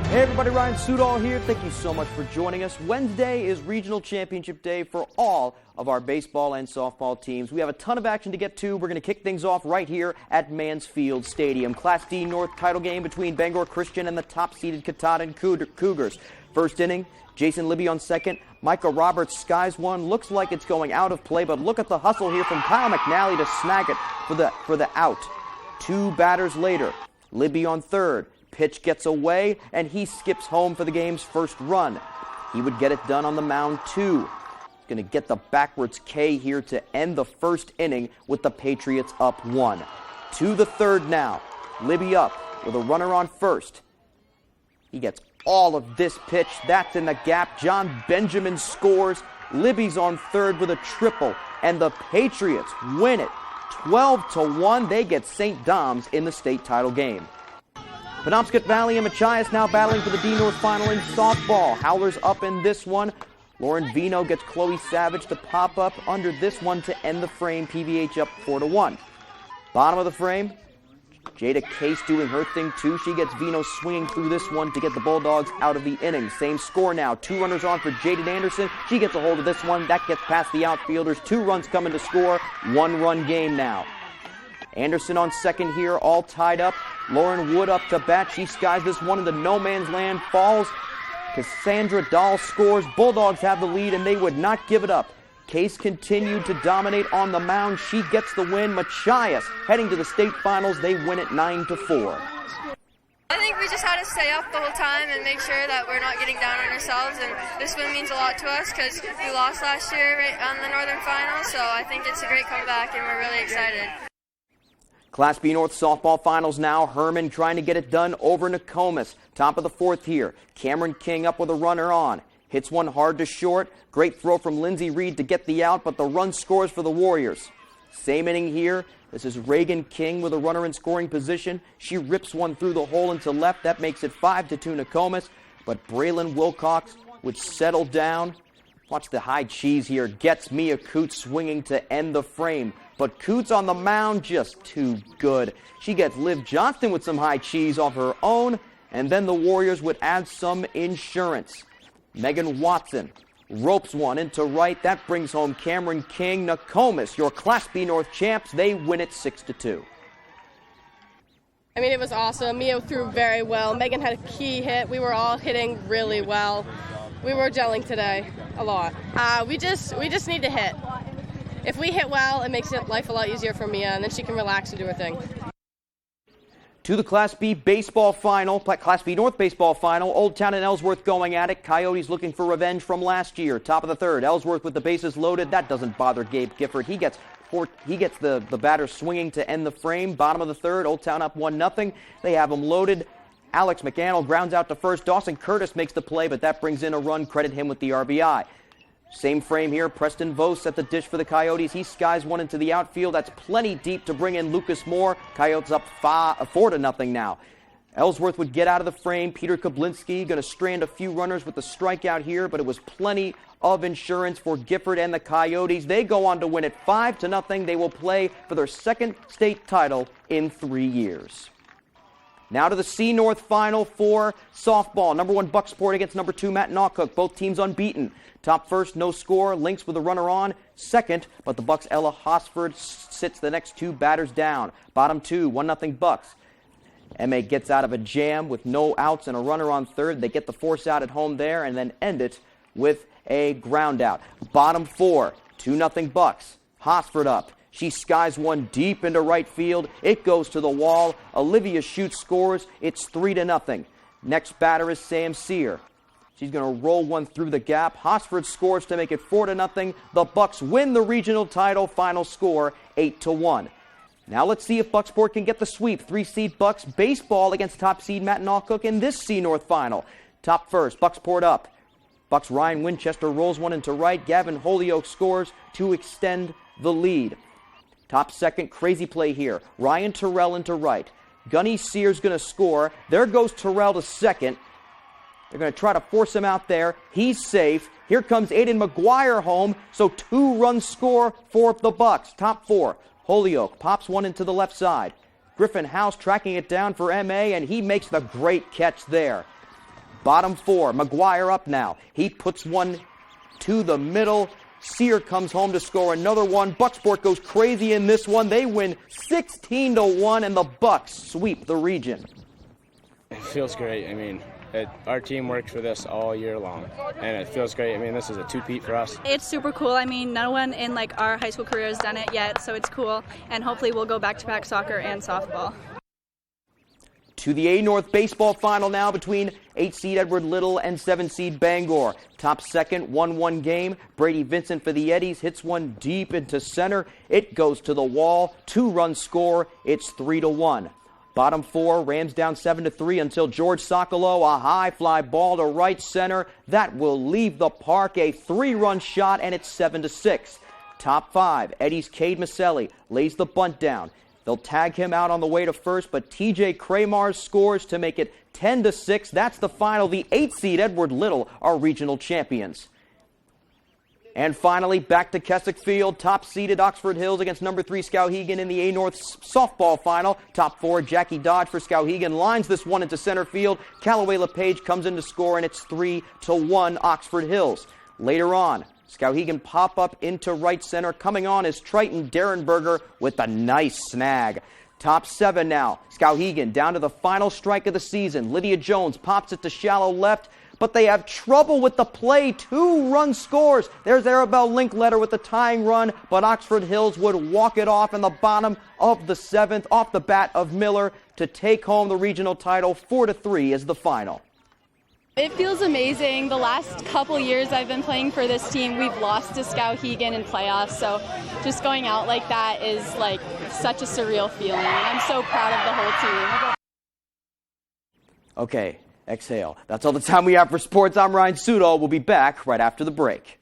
Hey everybody, Ryan Sudol here. Thank you so much for joining us. Wednesday is Regional Championship Day for all of our baseball and softball teams. We have a ton of action to get to. We're going to kick things off right here at Mansfield Stadium. Class D North title game between Bangor Christian and the top-seeded Katahdin Cougars. First inning, Jason Libby on second. Micah Roberts skies one. Looks like it's going out of play, but look at the hustle here from Kyle McNally to snag it for the out. Two batters later, Libby on third. Pitch gets away, and he skips home for the game's first run. He would get it done on the mound, too. Going to get the backwards K here to end the first inning with the Patriots up 1. To the third now. Libby up with a runner on first. He gets all of this pitch. That's in the gap. John Benjamin scores. Libby's on third with a triple, and the Patriots win it 12-1. They get St. Dom's in the state title game. Penobscot Valley and Machias now battling for the D North final in softball. Howlers up in this one. Lauren Vino gets Chloe Savage to pop up under this one to end the frame. PVH up 4-1. Bottom of the frame, Jada Case doing her thing too. She gets Vino swinging through this one to get the Bulldogs out of the inning. Same score now. 2 runners on for Jaden Anderson. She gets a hold of this one. That gets past the outfielders. 2 runs coming to score. 1-run game now. Anderson on second here, all tied up. Lauren Wood up to bat. She skies this one into no man's land. Falls. Cassandra Dahl scores. Bulldogs have the lead, and they would not give it up. Case continued to dominate on the mound. She gets the win. Machias heading to the state finals. They win it 9-4. I think we just had to stay up the whole time and make sure that we're not getting down on ourselves. And this win means a lot to us because we lost last year right on the Northern Final. So I think it's a great comeback, and we're really excited. Class B North softball finals now. Herman trying to get it done over Nokomis. Top of the fourth here. Cameron King up with a runner on. Hits one hard to short. Great throw from Lindsey Reed to get the out, but the run scores for the Warriors. Same inning here. This is Reagan King with a runner in scoring position. She rips one through the hole into left. That makes it 5-2 Nokomis. But Braylon Wilcox would settle down. Watch the high cheese here. Gets Mia Coots swinging to end the frame. But Coots on the mound, just too good. She gets Liv Johnston with some high cheese off her own, and then the Warriors would add some insurance. Megan Watson ropes one into right. That brings home Cameron King. Nokomis, your Class B North champs, they win it 6-2. I mean, it was awesome. Mia threw very well. Megan had a key hit. We were all hitting really well. We were gelling today a lot. We just need to hit. If we hit well, it makes life a lot easier for Mia, and then she can relax and do her thing. To the Class B baseball final, Class B North baseball final, Old Town and Ellsworth going at it. Coyotes looking for revenge from last year. Top of the third, Ellsworth with the bases loaded. That doesn't bother Gabe Gifford. He gets the batter swinging to end the frame. Bottom of the third, Old Town up 1-0. They have him loaded. Alex McAnnell grounds out to first. Dawson Curtis makes the play, but that brings in a run. Credit him with the RBI. Same frame here. Preston Vos at the dish for the Coyotes. He skies one into the outfield. That's plenty deep to bring in Lucas Moore. Coyotes up 4-0 now. Ellsworth would get out of the frame. Peter Kablinski going to strand a few runners with the strikeout here, but it was plenty of insurance for Gifford and the Coyotes. They go on to win it 5-0. They will play for their second state title in 3 years. Now to the C North Final for softball. Number 1 Bucksport against number 2 Matt Nawcook. Both teams unbeaten. Top first, no score. Lynx with a runner on. Second, but the Bucks' Ella Hosford sits the next 2 batters down. Bottom 2, 1-0 Bucks. MA gets out of a jam with no outs and a runner on third. They get the force out at home there and then end it with a ground out. Bottom 4, 2-0 Bucks. Hosford up. She skies one deep into right field. It goes to the wall. Olivia Schutz scores. It's 3-0. Next batter is Sam Sear. She's going to roll one through the gap. Hosford scores to make it 4-0. The Bucks win the regional title. Final score 8-1. Now let's see if Bucksport can get the sweep. 3-seed Bucks baseball against top seed Mackinac Cook in this C North final. Top first, Bucksport up. Bucks Ryan Winchester rolls one into right. Gavin Holyoke scores to extend the lead. Top second, crazy play here. Ryan Terrell into right. Gunny Sears going to score. There goes Terrell to second. They're going to try to force him out there. He's safe. Here comes Aiden McGuire home. So 2-run score for the Bucks. Top four. Holyoke pops one into the left side. Griffin House tracking it down for M.A., and he makes the great catch there. Bottom four. McGuire up now. He puts one to the middle. Sear comes home to score another one. Bucksport goes crazy in this one. They win 16-1, and the Bucks sweep the region. It feels great. I mean, our team worked for this all year long, and it feels great. I mean, this is a two-peat for us. It's super cool. I mean, no one in our high school career has done it yet, so it's cool, and hopefully we'll go back-to-back soccer and softball. To the A North baseball final now between 8-seed Edward Little and 7-seed Bangor. Top second, 1-1 game. Brady Vincent for the Eddies hits one deep into center. It goes to the wall. 2-run score. It's 3-1. Bottom four, Rams down 7-3 until George Sokolow, a high fly ball to right center. That will leave the park. A 3-run shot, and it's 7-6. Top five, Eddie's Cade Maselli lays the bunt down. They'll tag him out on the way to first, but TJ Kramars scores to make it 10-6. That's the final. The 8-seed Edward Little are regional champions. And finally, back to Keswick Field. Top-seeded Oxford Hills against number 3 Skowhegan in the A North softball final. Top four, Jackie Dodge for Skowhegan lines this one into center field. Callaway LePage comes in to score, and it's 3-1 Oxford Hills. Later on, Skowhegan pop up into right center. Coming on is Triton Derenberger with a nice snag. Top seven now. Skowhegan down to the final strike of the season. Lydia Jones pops it to shallow left, but they have trouble with the play. 2-run scores. There's Arabelle Linkletter with the tying run, but Oxford Hills would walk it off in the bottom of the seventh off the bat of Miller to take home the regional title. 4-3 is the final. It feels amazing. The last couple years I've been playing for this team, we've lost to Skowhegan in playoffs, so just going out like that is such a surreal feeling, and I'm so proud of the whole team. Okay, exhale. That's all the time we have for sports. I'm Ryan Sudol. We'll be back right after the break.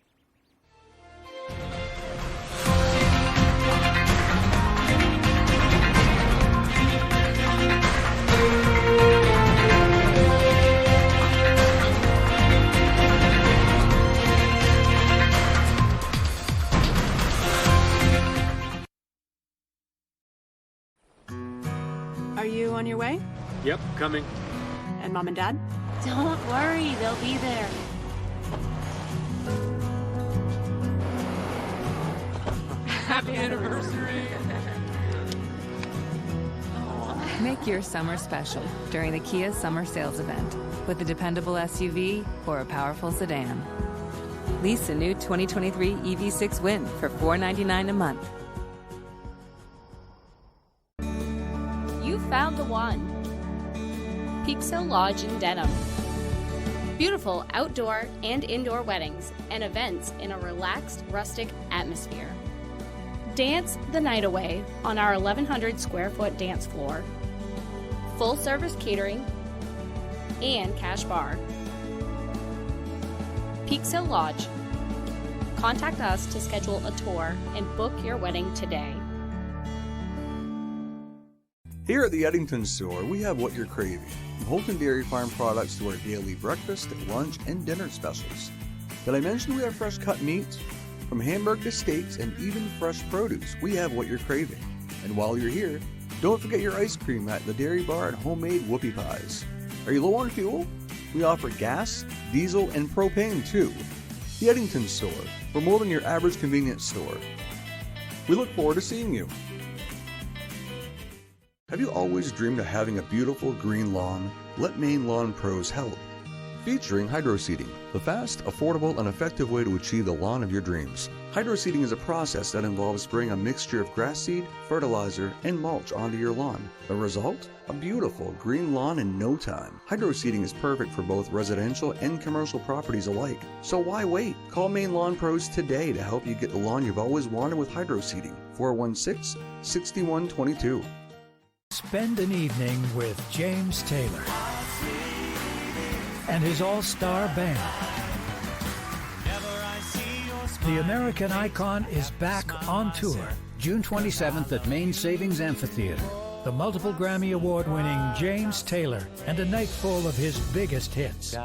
Are you on your way? Yep, coming. And Mom and Dad? Don't worry, they'll be there. Happy anniversary! Make your summer special during the Kia Summer Sales Event with a dependable SUV or a powerful sedan. Lease a new 2023 EV6 Win for $499 a month. You found the one. Peaks Hill Lodge in Dedham. Beautiful outdoor and indoor weddings and events in a relaxed, rustic atmosphere. Dance the night away on our 1,100 square foot dance floor. Full service catering and cash bar. Peaks Hill Lodge. Contact us to schedule a tour and book your wedding today. Here at the Eddington store, we have what you're craving. From Holton Dairy Farm products to our daily breakfast, lunch, and dinner specials. Did I mention we have fresh cut meats? From Hamburg to steaks and even fresh produce, we have what you're craving. And while you're here, don't forget your ice cream at the Dairy Bar and homemade whoopie pies. Are you low on fuel? We offer gas, diesel, and propane too. The Eddington store, for more than your average convenience store. We look forward to seeing you. Have you always dreamed of having a beautiful green lawn? Let Maine Lawn Pros help. featuring hydro seeding, the fast, affordable, and effective way to achieve the lawn of your dreams. Hydro seeding is a process that involves spraying a mixture of grass seed, fertilizer, and mulch onto your lawn. The result? A beautiful green lawn in no time. Hydro seeding is perfect for both residential and commercial properties alike. So why wait? Call Maine Lawn Pros today to help you get the lawn you've always wanted with hydro seeding. 416-6122. Spend an evening with James Taylor and his all-star band. The American icon is back on tour, June 27th at Maine Savings Amphitheater. The multiple Grammy Award-winning James Taylor and a night full of his biggest hits.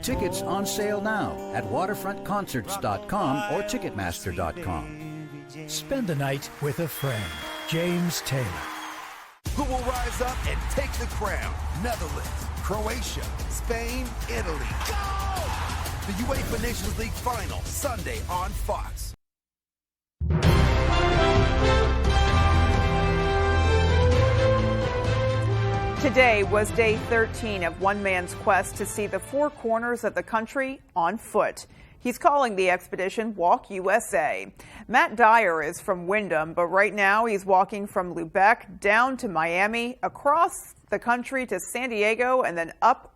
Tickets on sale now at waterfrontconcerts.com or ticketmaster.com. Spend the night with a friend, James Taylor. Who will rise up and take the crown? Netherlands, Croatia, Spain, Italy. Go! The UEFA Nations League Final, Sunday on Fox. Today was day 13 of one man's quest to see the four corners of the country on foot. He's calling the expedition Walk USA. Matt Dyer is from Windham, but right now he's walking from Lubec down to Miami, across the country to San Diego, and then up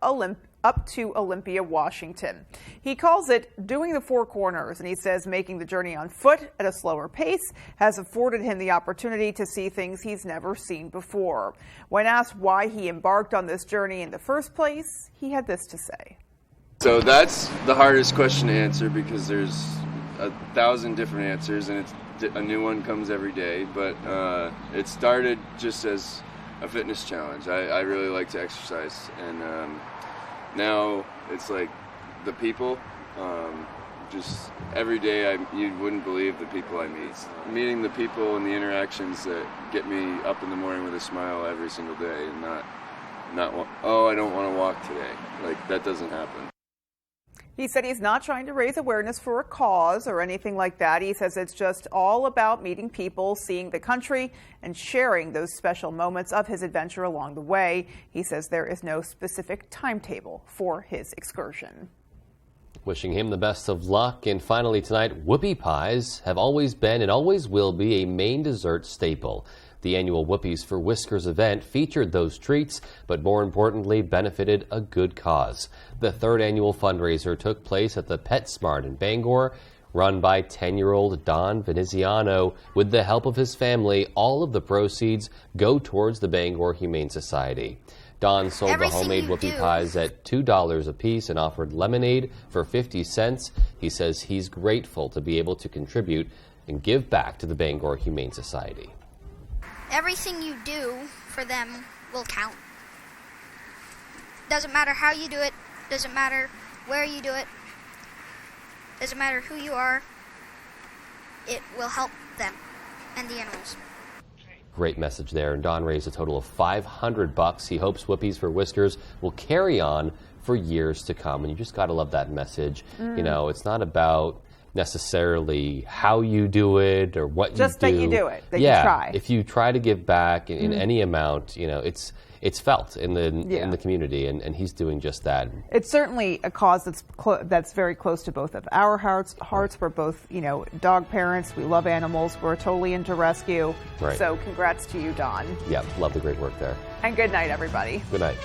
to Olympia, Washington. He calls it doing the four corners, and he says making the journey on foot at a slower pace has afforded him the opportunity to see things he's never seen before. When asked why he embarked on this journey in the first place, he had this to say. So that's the hardest question to answer because there's 1,000 different answers and a new one comes every day. But it started just as a fitness challenge. I really like to exercise, and now it's like the people. Just every day, you wouldn't believe the people I meet. Meeting the people and the interactions that get me up in the morning with a smile every single day, and not oh, I don't want to walk today. Like, that doesn't happen. He said he's not trying to raise awareness for a cause or anything like that. He says it's just all about meeting people, seeing the country, and sharing those special moments of his adventure along the way. He says there is no specific timetable for his excursion. Wishing him the best of luck. And finally tonight, whoopie pies have always been and always will be a Maine dessert staple. The annual Whoopies for Whiskers event featured those treats, but more importantly, benefited a good cause. The third annual fundraiser took place at the PetSmart in Bangor, run by 10-year-old Don Veneziano. With the help of his family, all of the proceeds go towards the Bangor Humane Society. Don sold the homemade whoopie pies at $2 a piece and offered lemonade for 50 cents. He says he's grateful to be able to contribute and give back to the Bangor Humane Society. Everything you do for them will count. Doesn't matter how you do it, doesn't matter where you do it, doesn't matter who you are, it will help them and the animals. Great message there, and Don raised a total of $500. He hopes Whoopies for Whiskers will carry on for years to come, and you just got to love that message. You know, it's not about necessarily how you do it or what you do. Just that you do it, that you try. If you try to give back in any amount, you know, it's felt in the community, and he's doing just that. It's certainly a cause that's very close to both of our hearts. We're both, you know, dog parents. We love animals. We're totally into rescue. Right. So congrats to you, Don. Yep, love the great work there. And good night, everybody. Good night.